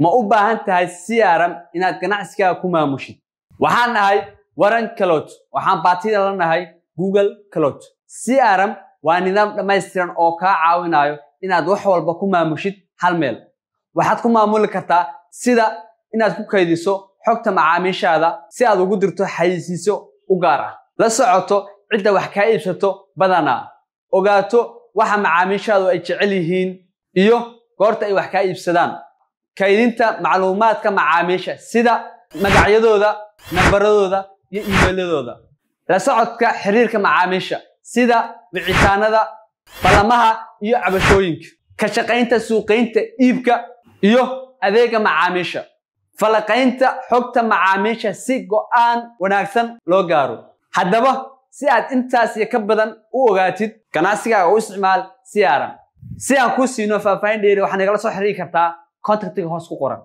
ma u baahan tahay CRM inaad ganacsigaaga ku maamushid waxaan nahay Warren Cloud waxaan baatida la nahay Google Cloud CRM waa nidaam dhammaystiran oo ka caawinayo inaad wax walba ku maamushid hal meel waxaad ku maamuli kartaa sida inaad ku kaydiso xogta macaamiishaada si aad ugu dirto xayeysiisyo u gaar ah la socoto cidda wax ka iibsato badana ogaato waxa macaamiishaadu ay jecel yihiin iyo goorta ay wax ka iibsadaan kaydinta macluumaadka macaamiisha sida magacyadooda nambaradooda iyo email-adooda la socodka xiriirka macaamiisha sida wicitaanada balamaha iyo cabashooyinka ka shaqaynta suuqaynta iibka iyo adeega macaamiisha falaqaynta xogta macaamiisha si go'aan wanaagsan loo gaaro haddaba si aad intaas iyo ka badan u ogaatid ganacsigaaga u isticmaal CRM si aan ku siino faahfaahin dheeri waxaan igala soo xiriiri kartaa contactiga hoos ku qoran